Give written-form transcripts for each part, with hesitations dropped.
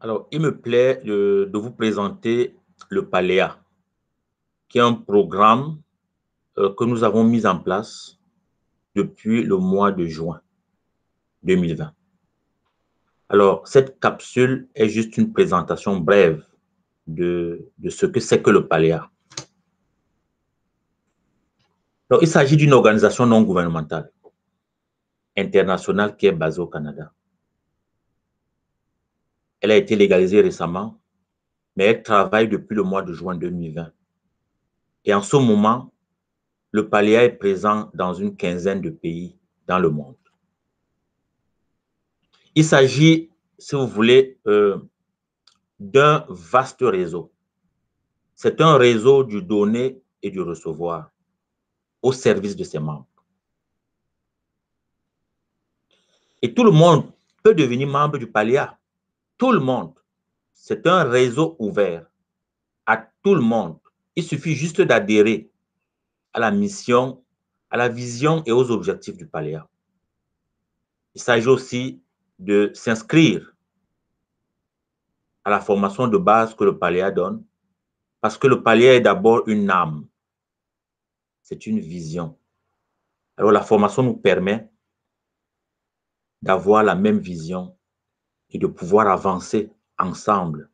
Alors, il me plaît de vous présenter le Paléa, qui est un programme que nous avons mis en place depuis le mois de juin 2020. Alors, cette capsule est juste une présentation brève de ce que c'est que le Paléa. Donc, il s'agit d'une organisation non gouvernementale internationale qui est basée au Canada. Elle a été légalisée récemment, mais elle travaille depuis le mois de juin 2020. Et en ce moment, le Paléa est présent dans une quinzaine de pays dans le monde. Il s'agit, si vous voulez, d'un vaste réseau. C'est un réseau du donner et du recevoir au service de ses membres. Et tout le monde peut devenir membre du Paléa. Tout le monde. C'est un réseau ouvert à tout le monde. Il suffit juste d'adhérer à la mission, à la vision et aux objectifs du Paléa. Il s'agit aussi de s'inscrire à la formation de base que le Paléa donne, parce que le Paléa est d'abord une âme. C'est une vision. Alors la formation nous permet d'avoir la même vision et de pouvoir avancer ensemble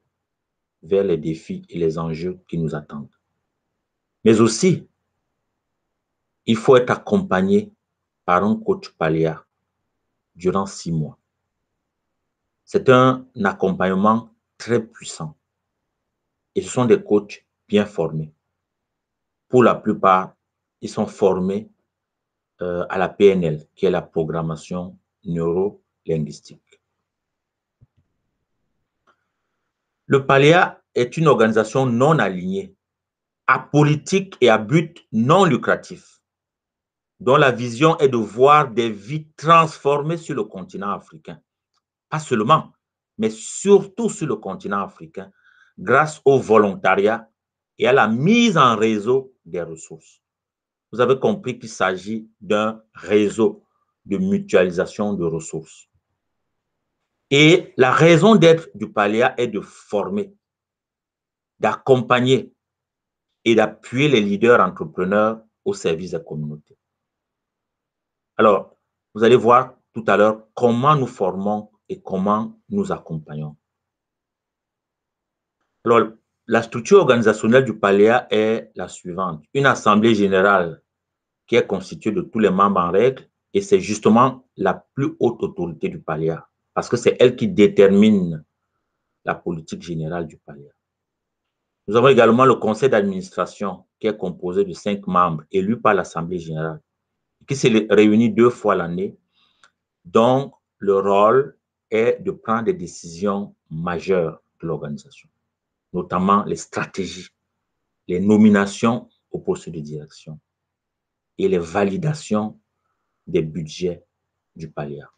vers les défis et les enjeux qui nous attendent. Mais aussi, il faut être accompagné par un coach Paléa durant 6 mois. C'est un accompagnement très puissant et ce sont des coachs bien formés. Pour la plupart, ils sont formés à la PNL, qui est la programmation neuro-linguistique. Le Paléa est une organisation non alignée, apolitique et à but non lucratif, dont la vision est de voir des vies transformées sur le continent africain. Pas seulement, mais surtout sur le continent africain, grâce au volontariat et à la mise en réseau des ressources. Vous avez compris qu'il s'agit d'un réseau de mutualisation de ressources. Et la raison d'être du Paléa est de former, d'accompagner et d'appuyer les leaders entrepreneurs au service des communautés. Alors, vous allez voir tout à l'heure comment nous formons et comment nous accompagnons. Alors, la structure organisationnelle du Paléa est la suivante. Une assemblée générale qui est constituée de tous les membres en règle, et c'est justement la plus haute autorité du Paléa, parce que c'est elle qui détermine la politique générale du Paléa. Nous avons également le conseil d'administration qui est composé de 5 membres élus par l'Assemblée générale, qui se réunit 2 fois l'année, dont le rôle est de prendre des décisions majeures de l'organisation, notamment les stratégies, les nominations aux postes de direction et les validations des budgets du Paléa.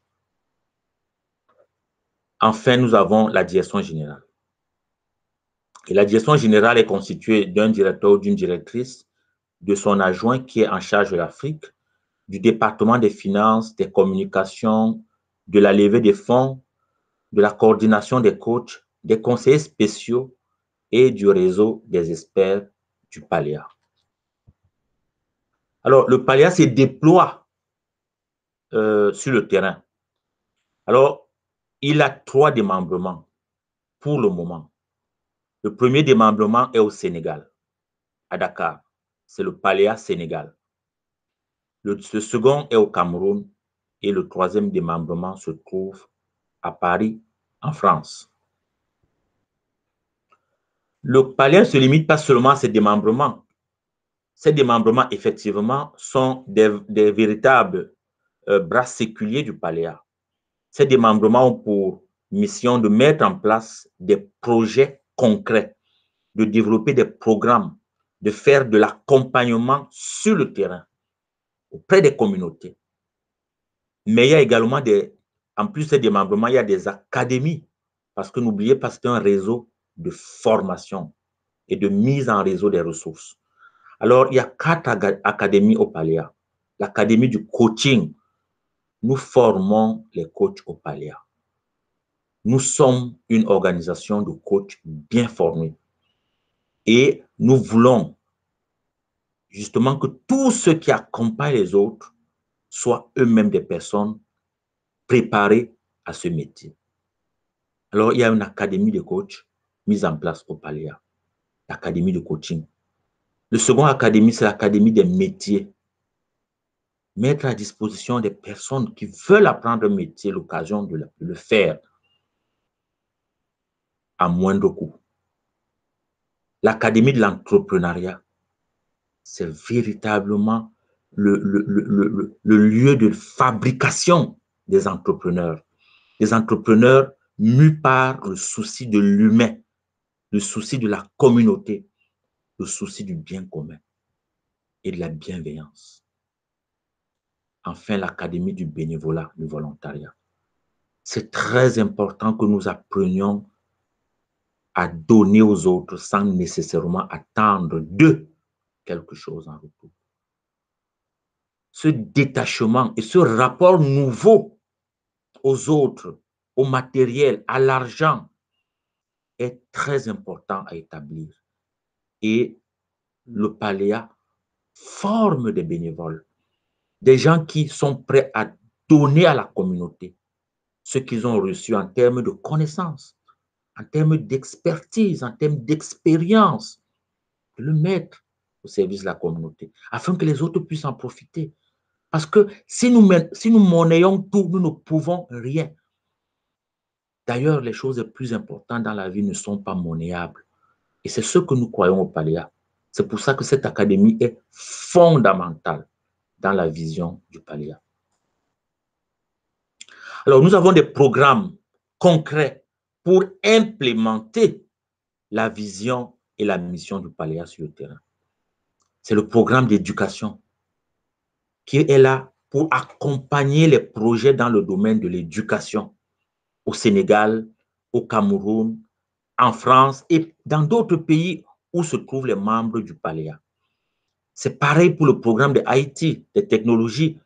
Enfin, nous avons la direction générale. Et la direction générale est constituée d'un directeur ou d'une directrice, de son adjoint qui est en charge de l'Afrique, du département des finances, des communications, de la levée des fonds, de la coordination des coachs, des conseillers spéciaux et du réseau des experts du Paléa. Alors, le Paléa se déploie sur le terrain. Alors, il a 3 démembrements pour le moment. Le premier démembrement est au Sénégal, à Dakar. C'est le Paléa Sénégal. Le second est au Cameroun et le 3e démembrement se trouve à Paris, en France. Le Paléa ne se limite pas seulement à ces démembrements. Ces démembrements, effectivement, sont des véritables bras séculiers du Paléa. Ces démembrements ont pour mission de mettre en place des projets concrets, de développer des programmes, de faire de l'accompagnement sur le terrain, auprès des communautés. Mais il y a également en plus de ces démembrements, il y a des académies, parce que n'oubliez pas, c'est un réseau de formation et de mise en réseau des ressources. Alors, il y a 4 académies au Paléa. L'académie du coaching, nous formons les coachs au Paléa. Nous sommes une organisation de coachs bien formés et nous voulons justement que tous ceux qui accompagnent les autres soient eux-mêmes des personnes préparées à ce métier. Alors, il y a une académie de coach mise en place au Paléa, l'académie de coaching. Le second académie, c'est l'académie des métiers. Mettre à disposition des personnes qui veulent apprendre un métier l'occasion de le faire à moindre coût. L'académie de l'entrepreneuriat, c'est véritablement le lieu de fabrication des entrepreneurs. Des entrepreneurs mus par le souci de l'humain, le souci de la communauté, le souci du bien commun et de la bienveillance. Enfin, l'académie du bénévolat, du volontariat. C'est très important que nous apprenions à donner aux autres sans nécessairement attendre d'eux quelque chose en retour. Ce détachement et ce rapport nouveau aux autres, au matériel, à l'argent, est très important à établir. Et le Paléa forme des bénévoles, des gens qui sont prêts à donner à la communauté ce qu'ils ont reçu en termes de connaissances, en termes d'expertise, en termes d'expérience, de le mettre au service de la communauté, afin que les autres puissent en profiter. Parce que si nous monnayons tout, nous ne pouvons rien. D'ailleurs, les choses les plus importantes dans la vie ne sont pas monnayables. Et c'est ce que nous croyons au Paléa. C'est pour ça que cette académie est fondamentale dans la vision du Paléa. Alors, nous avons des programmes concrets pour implémenter la vision et la mission du Paléa sur le terrain. C'est le programme d'éducation qui est là pour accompagner les projets dans le domaine de l'éducation au Sénégal, au Cameroun, en France et dans d'autres pays où se trouvent les membres du Paléa. C'est pareil pour le programme de Haïti, des technologies.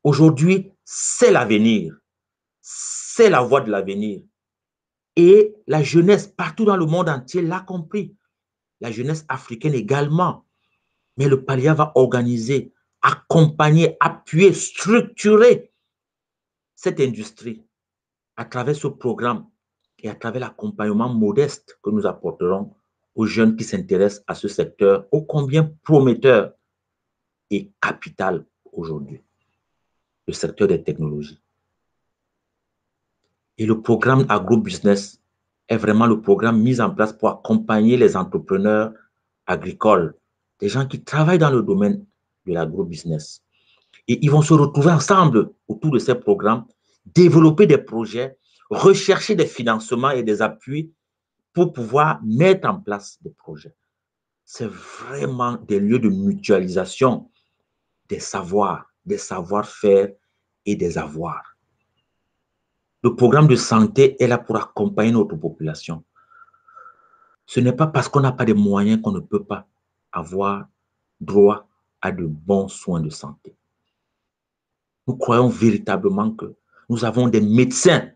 Aujourd'hui, c'est l'avenir, c'est la voie de l'avenir. Et la jeunesse partout dans le monde entier l'a compris. La jeunesse africaine également. Mais le Paléa va organiser, accompagner, appuyer, structurer cette industrie à travers ce programme et à travers l'accompagnement modeste que nous apporterons aux jeunes qui s'intéressent à ce secteur ô combien prometteur et capital aujourd'hui, le secteur des technologies. Et le programme agrobusiness est vraiment le programme mis en place pour accompagner les entrepreneurs agricoles, des gens qui travaillent dans le domaine de l'agrobusiness. Et ils vont se retrouver ensemble autour de ces programmes, développer des projets, rechercher des financements et des appuis pour pouvoir mettre en place des projets. C'est vraiment des lieux de mutualisation des savoirs, des savoir-faire et des avoirs. Le programme de santé est là pour accompagner notre population. Ce n'est pas parce qu'on n'a pas de moyens qu'on ne peut pas avoir droit à de bons soins de santé. Nous croyons véritablement que nous avons des médecins,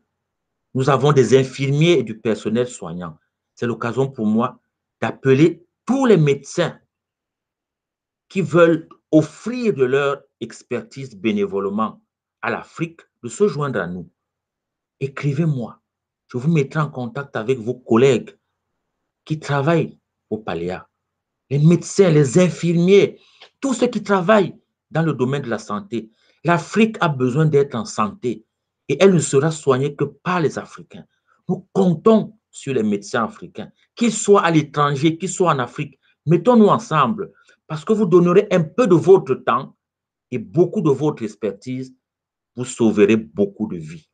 nous avons des infirmiers et du personnel soignant. C'est l'occasion pour moi d'appeler tous les médecins qui veulent offrir de leur expertise bénévolement à l'Afrique de se joindre à nous. Écrivez-moi. Je vous mettrai en contact avec vos collègues qui travaillent au Paléa, les médecins, les infirmiers, tous ceux qui travaillent dans le domaine de la santé. L'Afrique a besoin d'être en santé et elle ne sera soignée que par les Africains. Nous comptons sur les médecins africains, qu'ils soient à l'étranger, qu'ils soient en Afrique. Mettons-nous ensemble parce que vous donnerez un peu de votre temps et beaucoup de votre expertise, vous sauverez beaucoup de vies.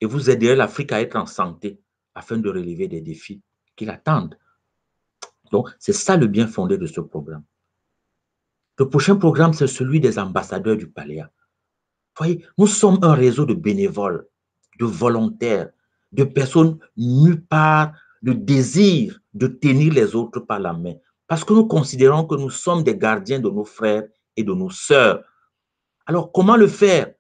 Et vous aiderez l'Afrique à être en santé afin de relever des défis qui l'attendent. Donc, c'est ça le bien fondé de ce programme. Le prochain programme, c'est celui des ambassadeurs du Paléa. Vous voyez, nous sommes un réseau de bénévoles, de volontaires, de personnes mues par le désir de tenir les autres par la main. Parce que nous considérons que nous sommes des gardiens de nos frères et de nos sœurs. Alors, comment le faire?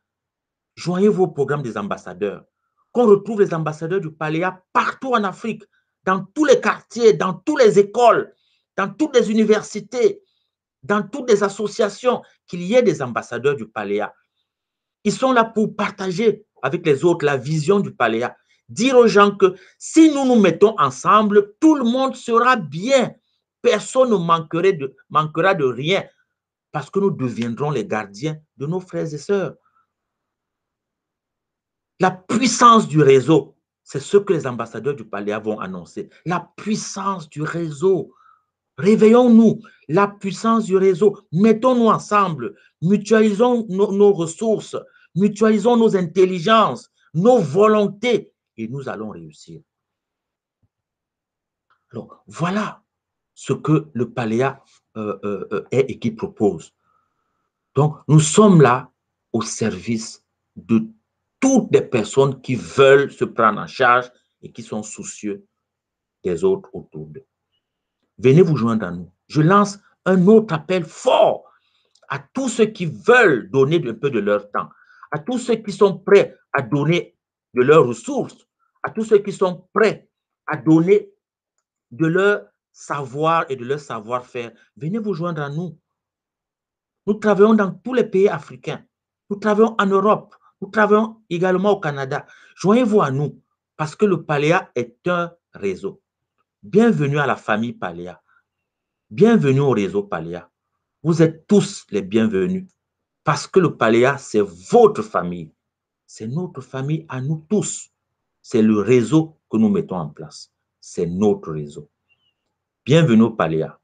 Joignez-vous au programme des ambassadeurs. qu'on retrouve les ambassadeurs du Paléa partout en Afrique, dans tous les quartiers, dans toutes les écoles, dans toutes les universités, dans toutes les associations, qu'il y ait des ambassadeurs du Paléa. Ils sont là pour partager avec les autres la vision du Paléa. Dire aux gens que si nous nous mettons ensemble, tout le monde sera bien. Personne ne manquera de rien parce que nous deviendrons les gardiens de nos frères et sœurs. La puissance du réseau, c'est ce que les ambassadeurs du Paléa vont annoncer. La puissance du réseau. Réveillons-nous, la puissance du réseau. Mettons-nous ensemble, mutualisons nos ressources, mutualisons nos intelligences, nos volontés, et nous allons réussir. Alors, voilà ce que le Paléa est et qui propose. Donc, nous sommes là au service de toutes les personnes qui veulent se prendre en charge et qui sont soucieux des autres autour d'eux. Venez vous joindre à nous. Je lance un autre appel fort à tous ceux qui veulent donner un peu de leur temps, à tous ceux qui sont prêts à donner de leurs ressources, à tous ceux qui sont prêts à donner de leur savoir et de leur savoir-faire. Venez vous joindre à nous. Nous travaillons dans tous les pays africains. Nous travaillons en Europe. Nous travaillons également au Canada. Joignez-vous à nous parce que le Paléa est un réseau. Bienvenue à la famille Paléa. Bienvenue au réseau Paléa. Vous êtes tous les bienvenus parce que le Paléa, c'est votre famille. C'est notre famille à nous tous. C'est le réseau que nous mettons en place. C'est notre réseau. Bienvenue au Paléa.